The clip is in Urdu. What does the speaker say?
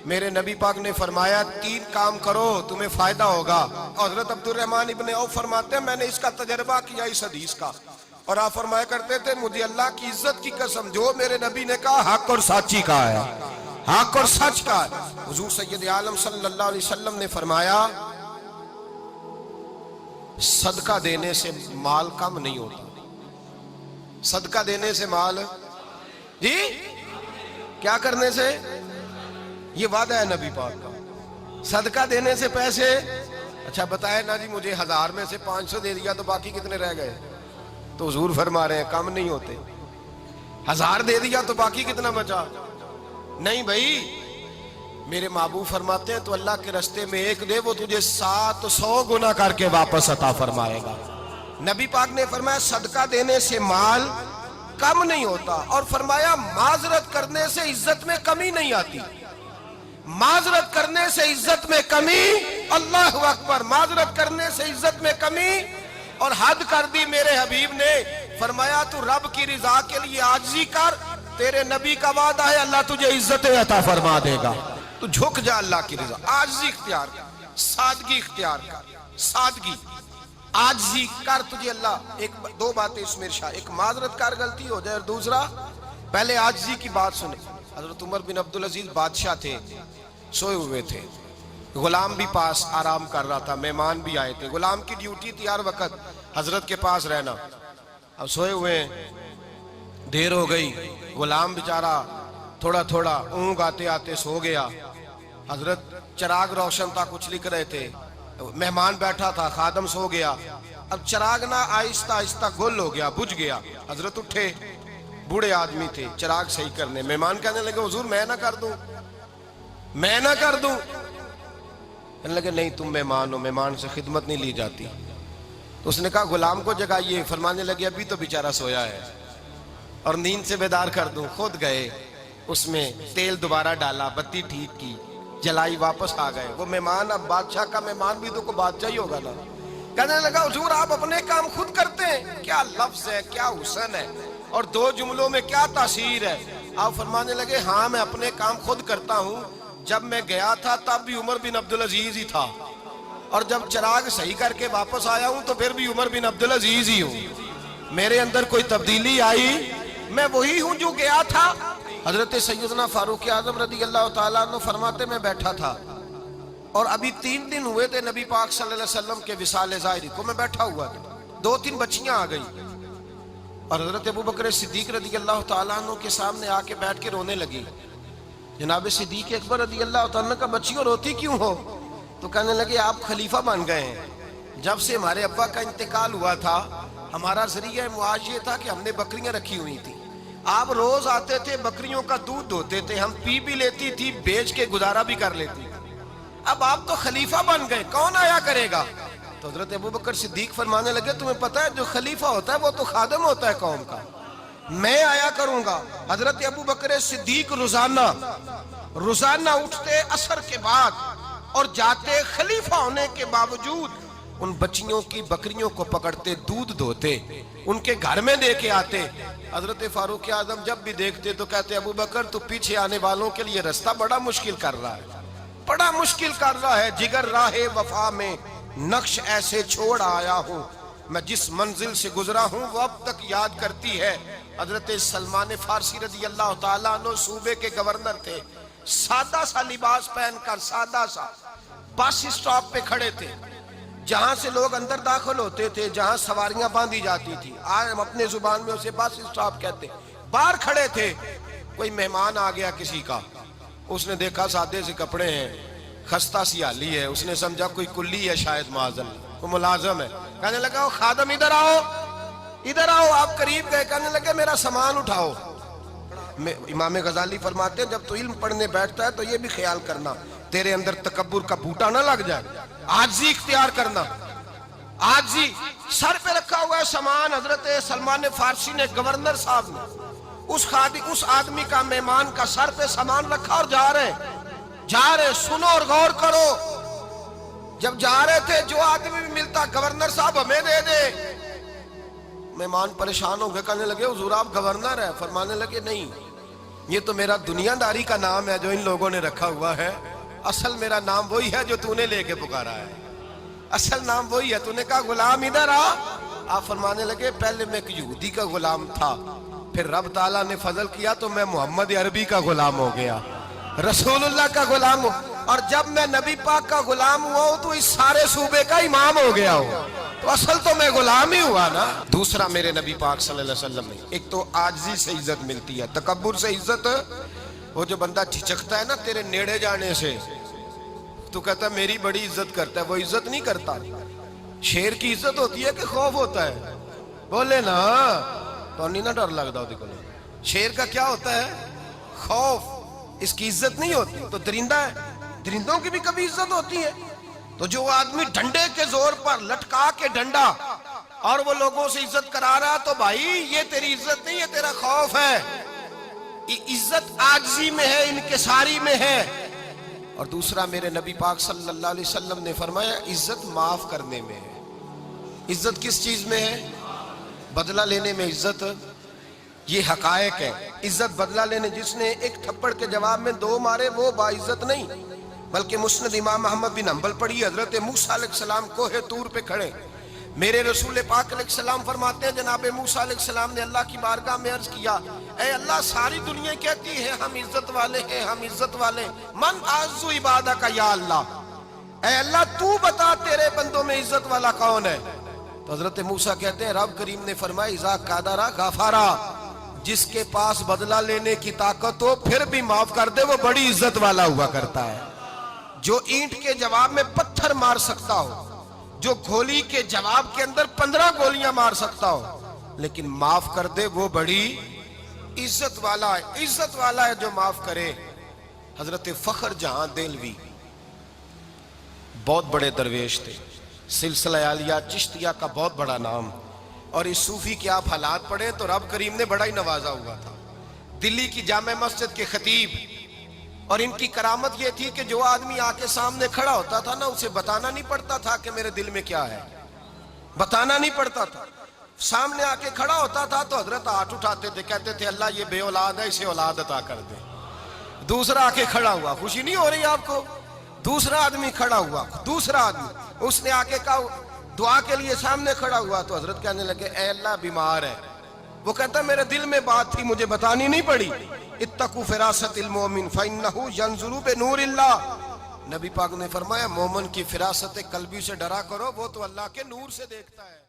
میرے نبی پاک نے فرمایا 3 کام کرو تمہیں فائدہ ہوگا. حضرت عبد الرحمن ابن عوف فرماتے ہیں میں نے اس کا تجربہ کیا اس حدیث کا, اور آپ فرمایا کرتے تھے مجھے اللہ کی عزت کی قسم جو میرے نبی نے کہا حق اور سچی کہا ہے, حق اور سچ کا ہے. حضور سید عالم صلی اللہ علیہ وسلم نے فرمایا صدقہ دینے سے مال کم نہیں ہوتا. صدقہ دینے سے مال جی کیا کرنے سے, یہ وعدہ ہے نبی پاک کا. صدقہ دینے سے پیسے, اچھا بتائے نا جی مجھے 1000 میں سے 500 دے دیا تو باقی کتنے رہ گئے, تو حضور فرما رہے ہیں کم نہیں ہوتے. 1000 دے دیا تو باقی کتنا بچا, نہیں بھائی. میرے محبوب فرماتے ہیں تو اللہ کے رستے میں 1 دے وہ تجھے 700 گنا کر کے واپس عطا فرمائے گا. نبی پاک نے فرمایا صدقہ دینے سے مال کم نہیں ہوتا, اور فرمایا معذرت کرنے سے عزت میں کمی نہیں آتی. معذرت کرنے سے عزت میں کمی, اللہ اکبر, معذرت کرنے سے عزت میں کمی. اور حد کر دی میرے حبیب نے, فرمایا تو رب کی رضا کے لیے عاجزی کر, تیرے نبی کا وعدہ ہے اللہ تجھے عزت عطا فرما دے گا. تو جھک جا اللہ کی رضا, عاجزی اختیار کر, سادگی اختیار کر, سادگی عاجزی کر, تجھے اللہ 2 باتیں اس میں ارشاد, ایک معذرت کر غلطی ہو جائے, اور دوسرا پہلے عاجزی کی بات سنے. حضرت عمر بن عبدالعزیز بادشاہ تھے, سوئے ہوئے تھے, غلام بھی پاس آرام کر رہا تھا, مہمان بھی آئے تھے. غلام کی ڈیوٹی تھی ہر وقت حضرت کے پاس رہنا. اب سوئے ہوئے دیر ہو گئی, غلام بیچارہ تھوڑا تھوڑا اونگ آتے آتے سو گیا. حضرت چراغ روشن تھا, کچھ لکھ رہے تھے, مہمان بیٹھا تھا, خادم سو گیا. اب چراغ نہ آہستہ آہستہ گل ہو گیا, بجھ گیا. حضرت اٹھے, بوڑھے آدمی تھے, چراغ صحیح کرنے. مہمان کہنے لگے حضور میں نہ کر دوں, میں نہ کر دوں. کہنے لگے نہیں تم مہمان ہو, مہمان سے خدمت نہیں لی جاتی. تو اس نے کہا غلام کو جگائیے. فرمانے لگے ابھی تو بیچارہ سویا ہے اور نیند سے بیدار کر دوں. خود گئے, اس میں تیل دوبارہ ڈالا, بتی ٹھیک کی, جلائی, واپس آ گئے. وہ مہمان, اب بادشاہ کا مہمان بھی تو کوئی بادشاہ ہی ہوگا نا. کہنے لگا حضور آپ اپنے کام خود کرتے ہیں, کیا لفظ ہے, کیا حسن ہے, اور 2 جملوں میں کیا تاثیر ہے. آپ فرمانے لگے ہاں میں اپنے کام خود کرتا ہوں. جب میں گیا تھا تب بھی عمر بن عبدالعزیز ہی تھا, اور جب چراغ صحیح کر کے واپس آیا ہوں تو پھر بھی عمر بن عبدالعزیز ہی ہوں. میرے اندر کوئی تبدیلی آئی, میں وہی ہوں جو گیا تھا. حضرت سیدنا فاروق اعظم رضی اللہ تعالیٰ عنہ فرماتے میں بیٹھا تھا, اور ابھی 3 دن ہوئے تھے نبی پاک صلی اللہ علیہ وسلم کے وصال ظاہری کو. میں بیٹھا ہوا تھا, 2-3 بچیاں آ گئی, اور حضرت ابو بکر صدیق رضی اللہ تعالیٰ عنہ کے سامنے آ کے بیٹھ کے رونے لگی. جناب صدیق اکبر رضی اللہ تعالیٰ عنہ کا بچیوں روتی کیوں ہو؟ تو کہنے لگے آپ خلیفہ بن گئے ہیں. جب سے ہمارے ابا کا انتقال ہوا تھا ہمارا ذریعہ معاش یہ تھا کہ ہم نے بکریاں رکھی ہوئی تھی. آپ روز آتے تھے, بکریوں کا دودھ دھوتے تھے, ہم پی بھی لیتی تھی, بیچ کے گزارا بھی کر لیتی. اب آپ تو خلیفہ بن گئے, کون آیا کرے گا؟ تو حضرت ابو بکر صدیق فرمانے لگے تمہیں پتہ ہے جو خلیفہ ہوتا ہے وہ تو خادم ہوتا ہے قوم کا, میں آیا کروں گا. حضرت ابو بکر صدیق روزانہ اٹھتے عصر کے بعد اور جاتے, خلیفہ ہونے کے باوجود ان بچیوں کی بکریوں کو پکڑتے, دودھ دھوتے, ان کے گھر میں دے کے آتے. حضرت فاروق اعظم جب بھی دیکھتے تو کہتے ابو بکر تو پیچھے آنے والوں کے لیے رستہ بڑا مشکل کر رہا ہے, بڑا مشکل کر رہا ہے. جگر راہ وفا میں نقش ایسے چھوڑ آیا ہوں, میں جس منزل سے گزرا ہوں وہ اب تک یاد کرتی ہے. حضرت سلمان فارسی رضی اللہ تعالیٰ عنہ صوبے کے گورنر تھے, سادہ سا لباس پہن کر, سادہ سا, بس اسٹاپ پہ کھڑے تھے. جہاں سے لوگ اندر داخل ہوتے تھے, جہاں سواریاں باندھی جاتی تھی, آج ہم اپنے زبان میں اسے بس اسٹاپ کہتے, باہر کھڑے تھے. کوئی مہمان آ گیا کسی کا, اس نے دیکھا سادے سے کپڑے ہیں, خستہ سی حالی ہے, اس نے سمجھا کوئی کلی ہے شاید, معاذ اللہ کوئی ملازم ہے. کہنے لگا خادم ادھر آؤ, ادھر آؤ. آپ قریب گئے, کہنے لگے میرا سامان اٹھاؤ. امام غزالی فرماتے ہیں جب تو علم پڑھنے بیٹھتا ہے تو یہ بھی خیال کرنا تیرے اندر تکبر کا بوٹا نہ لگ جائے, عاجزی اختیار کرنا. عاجزی, سر پہ رکھا ہوا ہے سامان. حضرت سلمان فارسی نے, گورنر صاحب نے, اس آدمی کا, مہمان کا سر پہ سامان رکھا اور جا رہے. سنو اور غور کرو. جب جا رہے تھے جو آدمی بھی ملتا, گورنر صاحب ہمیں دے دے. مہمان پریشان ہو گئے, کہنے لگے حضور آپ گورنر ہیں؟ فرمانے لگے نہیں, یہ تو میرا دنیا داری کا نام ہے جو ان لوگوں نے رکھا ہوا ہے، اصل میرا نام وہی ہے جو تو نے لے کے پکارا ہے، اصل نام وہی ہے۔ تو نے کہا غلام ادھر آ، آپ فرمانے لگے پہلے میں ایک یہودی کا غلام تھا، پھر رب تعالیٰ نے فضل کیا تو میں محمد عربی کا غلام ہو گیا، رسول اللہ کا غلام ہوں، اور جب میں نبی پاک کا غلام ہوا ہوں تو اس سارے صوبے کا امام ہو گیا ہوں، تو اصل تو میں غلام ہی ہوا نا۔ دوسرا میرے نبی پاک صلی اللہ علیہ وسلم نے، ایک تو عاجزی سے عزت ملتی ہے، تکبر سے عزت، وہ جو بندہ جھجکتا ہے نا تیرے نیڑے جانے سے، تو کہتا ہے میری بڑی عزت کرتا ہے، وہ عزت نہیں کرتا۔ شیر کی عزت ہوتی ہے کہ خوف ہوتا ہے؟ بولے نا، تو نہیں نہ ڈر لگتا ہوتی کو۔ شیر کا کیا ہوتا ہے؟ خوف، اس کی عزت نہیں ہوتی۔ تو درندہ ہے، درندوں کی بھی کبھی عزت ہوتی ہے؟ تو جو آدمی ڈنڈے کے زور پر لٹکا کے ڈنڈا اور وہ لوگوں سے عزت کرا رہا، تو بھائی یہ تیری عزت نہیں ہے، تیرا خوف ہے۔ عزت عاجزی میں ہے، انکساری میں ہے۔ اور دوسرا میرے نبی پاک صلی اللہ علیہ وسلم نے فرمایا عزت معاف کرنے میں ہے۔ عزت کس چیز میں ہے؟ بدلہ لینے میں عزت، یہ حقائق ہے۔ عزت بدلہ لینے، جس نے ایک تھپڑ کے جواب میں 2 مارے وہ باعزت نہیں، بلکہ مسند امام احمد بن حنبل پڑھی، حضرت موسیٰ علیہ السلام کوہ طور پہ کھڑے، میرے رسول پاک علیہ السلام فرماتے ہیں جناب موسیٰ علیہ السلام نے اللہ کی بارگاہ میں عرض کیا، اے اللہ ساری دنیا کہتی ہے ہم عزت والے ہیں، ہم عزت والے، من اعز عبادک یا اللہ، اے اللہ تو بتا تیرے بندوں میں عزت والا کون ہے؟ تو حضرت موسیٰ کہتے ہیں رب کریم نے فرمایا اذا قادرا غفارا، جس کے پاس بدلہ لینے کی طاقت ہو پھر بھی معاف کر دے وہ بڑی عزت والا ہوا کرتا ہے۔ جو اینٹ کے جواب میں پتھر مار سکتا ہو، جو گولی کے جواب کے اندر 15 گولیاں مار سکتا ہو لیکن معاف کر دے وہ بڑی عزت والا ہے۔ عزت والا ہے جو معاف کرے۔ حضرت فخر جہاں دہلوی بہت بڑے درویش تھے، سلسلہ عالیہ چشتیہ کا بہت بڑا نام، اور اس صوفی کے آپ حالات پڑھیں تو رب کریم نے بڑا ہی نوازا ہوا تھا۔ دلی کی جامع مسجد کے خطیب، اور ان کی کرامت یہ تھی کہ جو آدمی آ کے سامنے کھڑا ہوتا تھا نا اسے بتانا نہیں پڑتا تھا کہ میرے دل میں کیا ہے، بتانا نہیں پڑتا تھا۔ سامنے آ کے کھڑا ہوتا تھا تو حضرت ہاتھ اٹھاتے تھے، کہتے تھے اللہ یہ بے اولاد ہے اسے اولاد عطا کر دے۔ دوسرا آ کے کھڑا ہوا، خوشی نہیں ہو رہی آپ کو؟ دوسرا آدمی کھڑا ہوا، دوسرا آدمی، اس نے آ کے کہا دعا کے لیے سامنے کھڑا ہوا تو حضرت کہنے لگے اے اللہ بیمار ہے، وہ کہتا میرے دل میں بات تھی مجھے بتانی نہیں پڑی، اتقوا فراست المومن فإنہ ینظر بنور اللہ، نبی پاک نے فرمایا مومن کی فراست قلبی سے ڈرا کرو، وہ تو اللہ کے نور سے دیکھتا ہے۔